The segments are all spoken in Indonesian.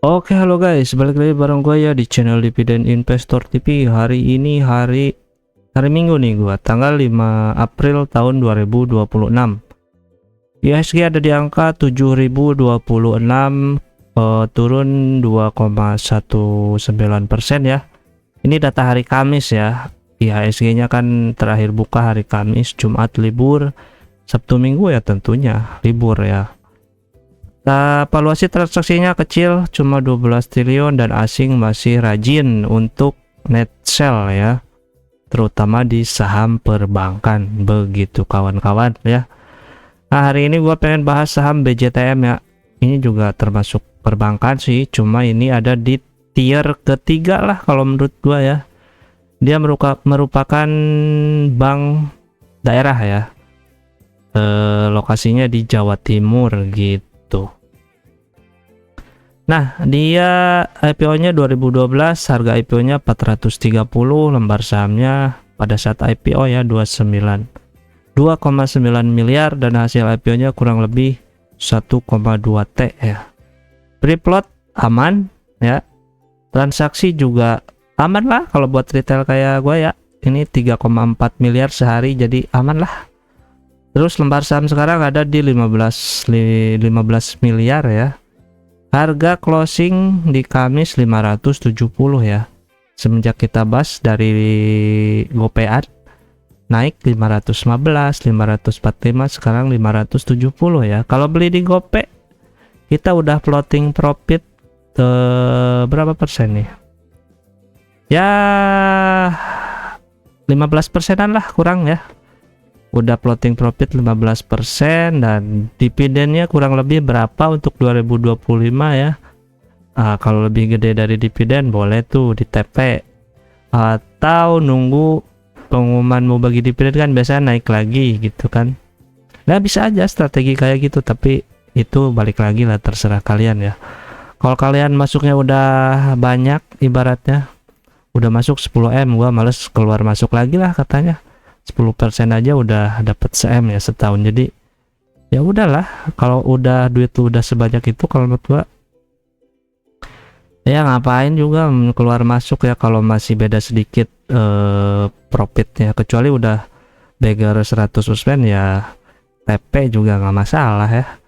Oke, halo guys, balik lagi bareng gue ya di channel Dividen Investor TV. Hari ini hari Minggu nih, gua tanggal 5 April tahun 2026. IHSG ada di angka 7026, turun 2,19% ya. Ini data hari Kamis ya. IHSG-nya kan terakhir buka hari Kamis, Jumat libur, Sabtu Minggu ya tentunya libur ya. Valuasi transaksinya kecil, cuma 12 triliun dan asing masih rajin untuk net sell ya, terutama di saham perbankan, begitu kawan-kawan ya. Nah, hari ini gua pengen bahas saham BJTM ya. Ini juga termasuk perbankan sih, cuma ini ada di tier ketiga lah kalau menurut gua ya. Dia merupakan bank daerah ya. Lokasinya di Jawa Timur gitu. Nah, dia IPO-nya 2012, harga IPO-nya 430, lembar sahamnya pada saat IPO ya 2,9 miliar dan hasil IPO-nya kurang lebih 1,2 T ya. Free float aman ya. Transaksi juga aman lah kalau buat retail kayak gue ya. Ini 3,4 miliar sehari, jadi aman lah. Terus lembar saham sekarang ada di 15 miliar ya. Harga closing di Kamis 570 ya. Semenjak kita bahas dari GoPay naik 515, 545, sekarang 570 ya. Kalau beli di GoPay kita udah floating profit berapa persen nih? Ya 15%-an lah kurang ya. Udah floating profit 15% dan dividennya kurang lebih berapa untuk 2025 ya. Kalau lebih gede dari dividen boleh tuh di TP atau nunggu pengumuman mau bagi dividen, kan biasanya naik lagi gitu kan. Nah, bisa aja strategi kayak gitu, tapi itu balik lagi lah, terserah kalian ya. Kalau kalian masuknya udah banyak, ibaratnya udah masuk 10M, gua males keluar masuk lagi lah katanya. 10% aja udah dapat CM ya setahun. Jadi ya udahlah, kalau udah duit lu udah sebanyak itu, kalau menurut gua ya ngapain juga keluar masuk ya kalau masih beda sedikit profitnya, kecuali udah beggar 100% ya TP juga nggak masalah ya.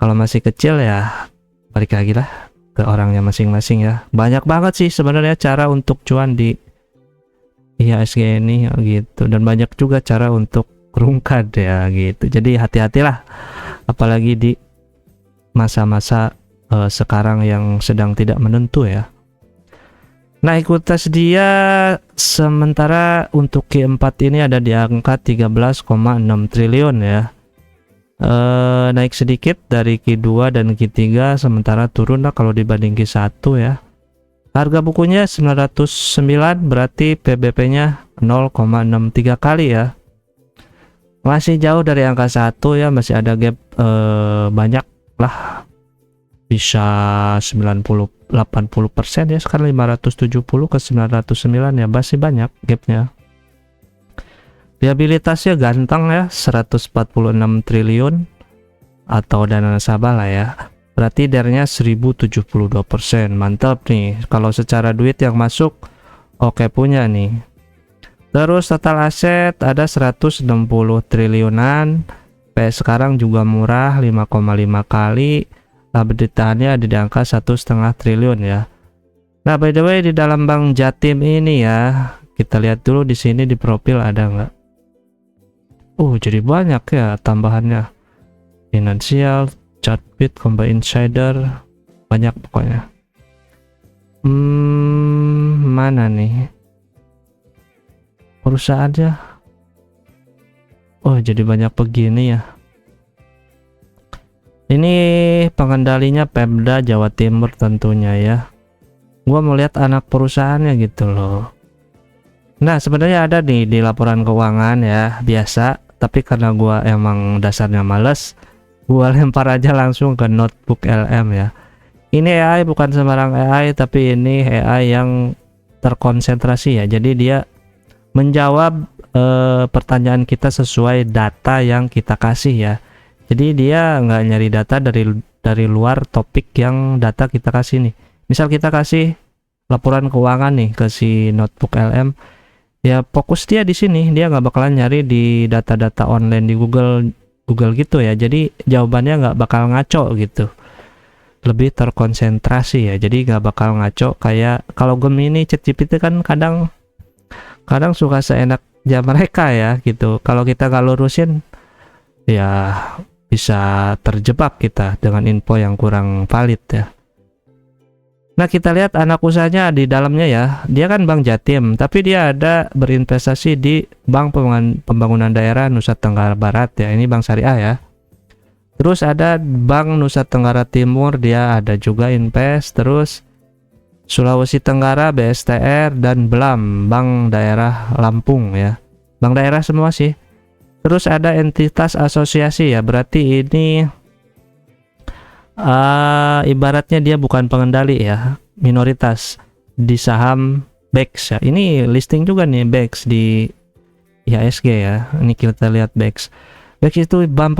Kalau masih kecil ya balik lagi lah ke orangnya masing-masing ya. Banyak banget sih sebenarnya cara untuk cuan di IHSG ini gitu, dan banyak juga cara untuk rungkad ya gitu. Jadi hati-hatilah, apalagi di masa-masa sekarang yang sedang tidak menentu ya. Nah, ikutas dia sementara untuk Q4 ini ada di angka 13,6 triliun ya. Naik sedikit dari Q2 dan Q3, sementara turun lah kalau dibanding Q1 ya. Harga bukunya 909, berarti PBP-nya 0,63 kali ya. Masih jauh dari angka 1 ya, masih ada gap banyak lah. Bisa 90-80% ya, sekarang 570 ke 909 ya, masih banyak gapnya. Liabilitasnya ganteng ya, 146 triliun atau dana nasabah lah ya. Berarti DER-nya 1072%. Mantap nih. Kalau secara duit yang masuk oke punya nih. Terus total aset ada 160 triliunan. PS sekarang juga murah, 5,5 kali. Liabilitasnya ada di angka 1,5 triliun ya. Nah, by the way, di dalam Bank Jatim ini ya, kita lihat dulu di sini di profil ada nggak? Jadi banyak ya tambahannya. Finansial, Chartbeat, Combine Insider, banyak pokoknya. Mana nih perusahaannya? Jadi banyak begini ya. Ini pengendalinya Pemda Jawa Timur tentunya ya. Gua mau lihat anak perusahaannya gitu loh. Nah, sebenarnya ada nih di laporan keuangan ya, biasa. Tapi karena gua emang dasarnya males, gua lempar aja langsung ke notebook LM ya. Ini AI bukan sembarang AI, tapi ini AI yang terkonsentrasi ya. Jadi dia menjawab pertanyaan kita sesuai data yang kita kasih ya. Jadi dia nggak nyari data dari dari luar topik yang data kita kasih nih. Misal kita kasih laporan keuangan nih ke si notebook LM, ya fokus dia di sini, dia nggak bakalan nyari di data-data online di Google gitu ya. Jadi jawabannya nggak bakal ngaco gitu, lebih terkonsentrasi ya. Jadi nggak bakal ngaco kayak kalau Gemini, ChatGPT kan kadang suka seenaknya mereka ya gitu. Kalau kita nggak lurusin ya bisa terjebak kita dengan info yang kurang valid ya. Nah, kita lihat anak usahanya di dalamnya ya. Dia kan Bank Jatim, tapi dia ada berinvestasi di Bank Pembangunan Daerah Nusa Tenggara Barat ya. Ini bank syariah ya. Terus ada Bank Nusa Tenggara Timur, dia ada juga invest. Terus Sulawesi Tenggara, BSTR, dan BLAM, Bank Daerah Lampung ya. Bank daerah semua sih. Terus ada entitas asosiasi ya. Berarti ini ibaratnya dia bukan pengendali ya, minoritas di saham BEX ya. Ini listing juga nih BEX di IHSG ya. Ini kita lihat BEX. BEX itu Bank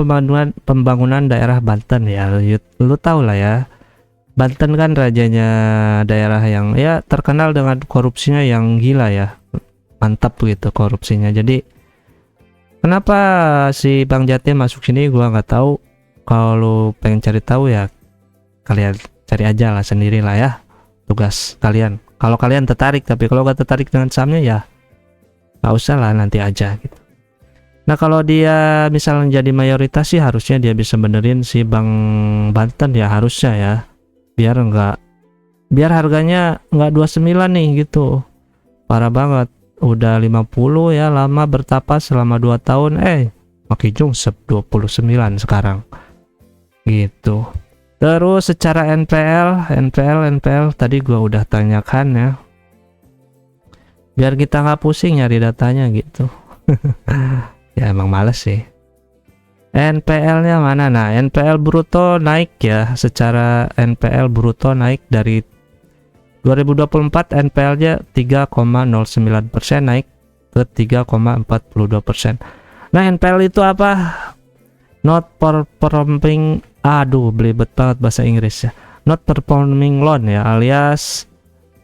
Pembangunan Daerah Banten ya. Lu tahu lah ya. Banten kan rajanya daerah yang ya terkenal dengan korupsinya yang gila ya. Mantap gitu korupsinya. Jadi kenapa si Bank Jatim masuk sini gua nggak tahu. Kalau pengen cari tahu ya kalian cari aja lah sendiri lah ya, tugas kalian. Kalau kalian tertarik, tapi kalau nggak tertarik dengan sahamnya ya nggak usah lah, nanti aja gitu. Nah, kalau dia misalnya jadi mayoritas sih harusnya dia bisa benerin si Bank Banten ya, harusnya ya, biar harganya nggak 29 nih gitu. Parah banget, udah 50 ya, lama bertapa selama 2 tahun makin jungsep 29 sekarang gitu. Terus secara NPL tadi gua udah tanyakan ya, biar kita nggak pusing nyari datanya gitu. Ya emang males sih. NPL nya mana? Nah, NPL bruto naik ya, secara NPL bruto naik dari 2024 NPL nya 3,09%, naik ke 3,42%. Nah, NPL itu apa? Not performing, belibet banget bahasa Inggris ya. Not performing loan ya, alias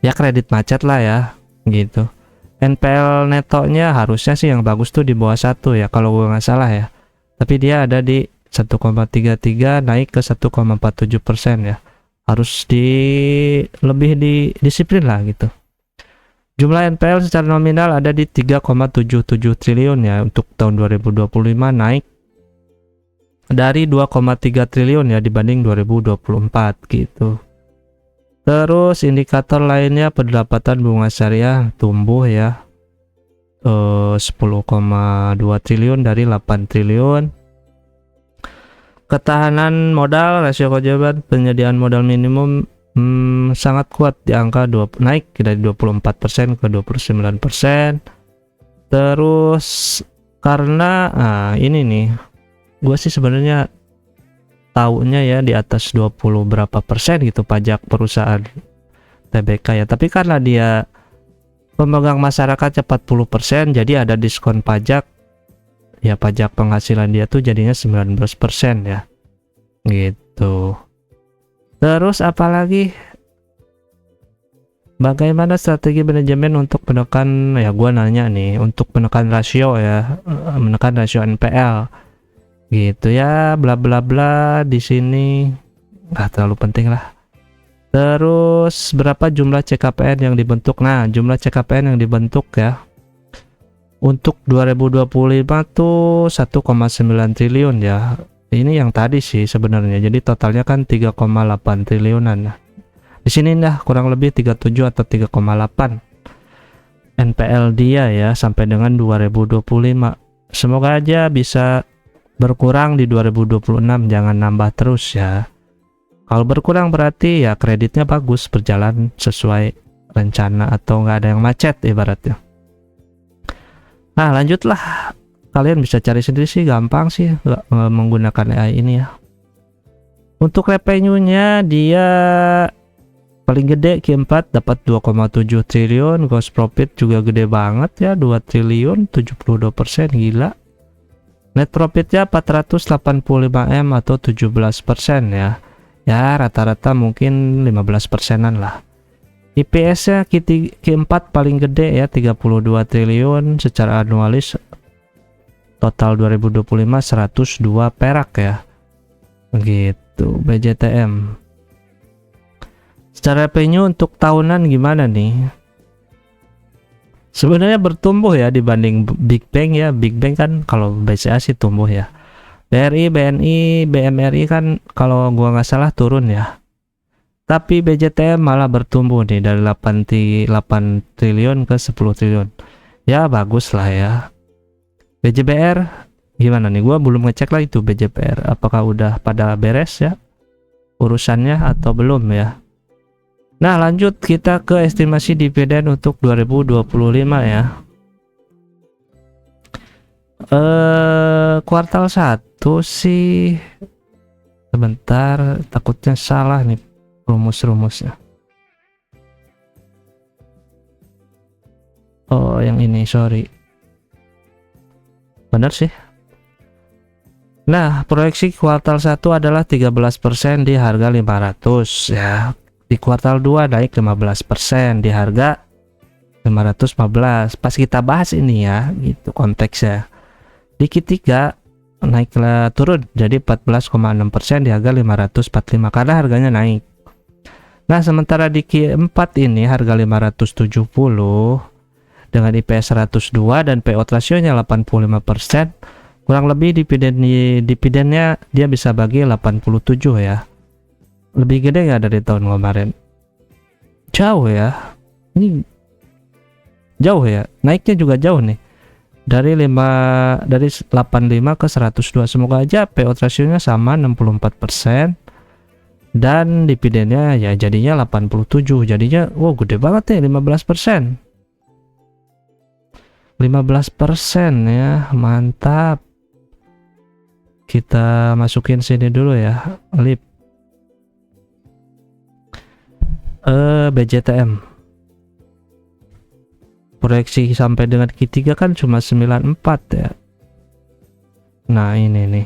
ya kredit macet lah ya gitu. NPL netonya harusnya sih yang bagus tuh di bawah 1 ya kalau gue nggak salah ya. Tapi dia ada di 1,33, naik ke 1,47% ya. Harus lebih disiplin lah gitu. Jumlah NPL secara nominal ada di 3,77 triliun ya untuk tahun 2025, naik dari 2,3 triliun ya dibanding 2024 gitu. Terus indikator lainnya, pendapatan bunga syariah tumbuh ya 10,2 triliun dari 8 triliun. Ketahanan modal, rasio kewajiban penyediaan modal minimum sangat kuat di angka naik dari 24% ke 29%. Terus karena ini nih, gue sih sebenarnya taunya ya di atas 20 berapa persen gitu pajak perusahaan TBK ya, tapi karena dia pemegang masyarakat 40%, jadi ada diskon pajak ya, pajak penghasilan dia tuh jadinya 19% ya gitu. Terus apalagi, bagaimana strategi manajemen untuk menekan, ya gua nanya nih, untuk menekan rasio ya, menekan rasio NPL gitu ya, bla bla bla. Di sini nggak terlalu penting lah. Terus berapa jumlah CKPN yang dibentuk? Nah, jumlah CKPN yang dibentuk ya untuk 2025 tuh 1,9 triliun ya. Ini yang tadi sih sebenarnya. Jadi totalnya kan 3,8 triliunan. Di sini dah kurang lebih 37 atau 3,8 NPL dia ya sampai dengan 2025. Semoga aja bisa berkurang di 2026, jangan nambah terus ya. Kalau berkurang berarti ya kreditnya bagus, berjalan sesuai rencana atau nggak ada yang macet ibaratnya. Nah, lanjutlah. Kalian bisa cari sendiri sih, gampang sih menggunakan AI ini ya. Untuk revenue-nya dia paling gede Q4 dapat 2,7 triliun, gross profit juga gede banget ya, 2 triliun 72%, gila. Net profitnya 485 M atau 17% ya. Ya rata-rata mungkin 15%-an lah. IPS-nya Q4 paling gede ya, 32 triliun secara anualis. Total 2025 102 perak ya. Begitu BJTM. Secara revenue untuk tahunan gimana nih? Sebenarnya bertumbuh ya dibanding Big Bang ya. Big Bang kan kalau BCA sih tumbuh ya. BRI, BNI, BMRI kan kalau gua nggak salah turun ya. Tapi BJTM malah bertumbuh nih dari 8 triliun ke 10 triliun. Ya bagus lah ya. BJBR gimana nih? Gua belum ngecek lah itu BJBR. Apakah udah pada beres ya urusannya atau belum ya? Nah lanjut kita ke estimasi dividen untuk 2025 ya. Kuartal 1 sih, sebentar takutnya salah nih rumus-rumusnya. Oh yang ini sorry, benar sih. Nah proyeksi kuartal 1 adalah 13% di harga 500 ya. Di kuartal 2 naik 15% di harga 515. Pas kita bahas ini ya gitu konteksnya. Di Q3 naiklah turun jadi 14,6% di harga 545 karena harganya naik. Nah sementara di Q4 ini harga 570 dengan IPS 102 dan payout rasionya 85%, kurang lebih dividennya dia bisa bagi 87 ya. Lebih gede nggak dari tahun kemarin? Jauh ya, ini jauh ya, naiknya juga jauh nih dari 85 ke 102. Semoga aja payout rasionya sama 64% dan dividennya ya jadinya 87, jadinya wow gede banget ya, 15% ya, mantap. Kita masukin sini dulu ya, lip BJTM. Proyeksi sampai dengan Q3 kan cuma 94 ya. Nah ini nih,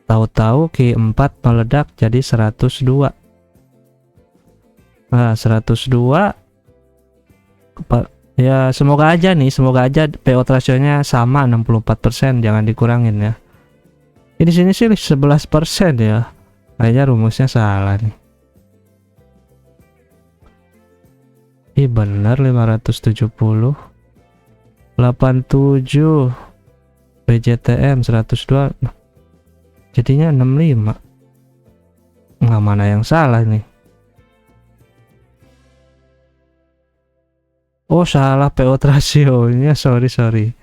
tahu-tahu Q4 meledak jadi 102. Nah 102 ya, semoga aja payout rasionya sama 64%, jangan dikurangin ya. Ini sini sih 11% ya, kayaknya rumusnya salah nih. Ih bener 570 87 BJTM 102 jadinya 65. Nggak, mana yang salah nih? Oh salah payout rasionya, sorry.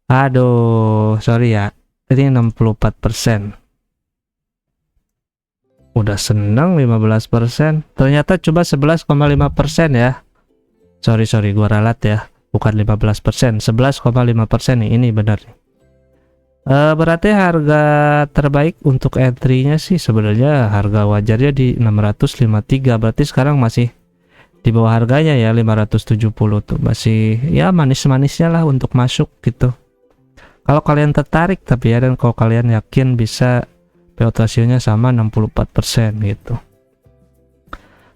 Aduh sorry ya, ini 64%. Udah seneng 15%, ternyata coba 11,5% ya. Sorry gua ralat ya, bukan 15%, 11,5% nih, ini benar nih. Berarti harga terbaik untuk entry-nya sih sebenarnya harga wajarnya di 653, berarti sekarang masih di bawah harganya ya, 570 tuh masih ya manis-manisnya lah untuk masuk gitu. Kalau kalian tertarik tapi ya, dan kalau kalian yakin bisa payout rasionya sama 64% gitu.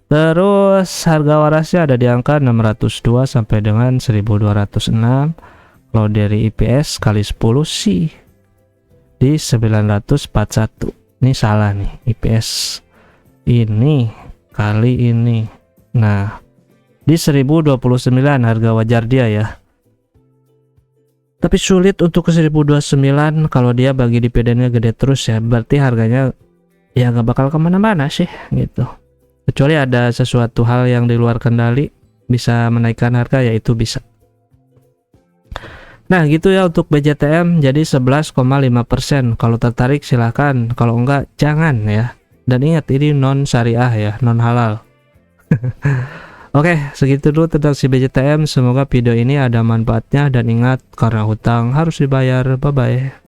Terus harga warasnya ada di angka 602 sampai dengan 1206. Kalau dari IPS kali 10 sih di 941. Ini salah nih, IPS ini kali ini. Nah, di 1029 harga wajar dia ya. Tapi sulit untuk ke 1029 kalau dia bagi dividennya gede terus ya, berarti harganya ya nggak bakal kemana-mana sih gitu. Kecuali ada sesuatu hal yang di luar kendali bisa menaikkan harga, yaitu bisa. Nah gitu ya untuk BJTM, jadi 11,5%. Kalau tertarik silahkan, kalau enggak jangan ya. Dan ingat ini non syariah ya, non halal. Oke, segitu dulu tentang si BJTM. Semoga video ini ada manfaatnya, dan ingat karena hutang harus dibayar. Bye bye.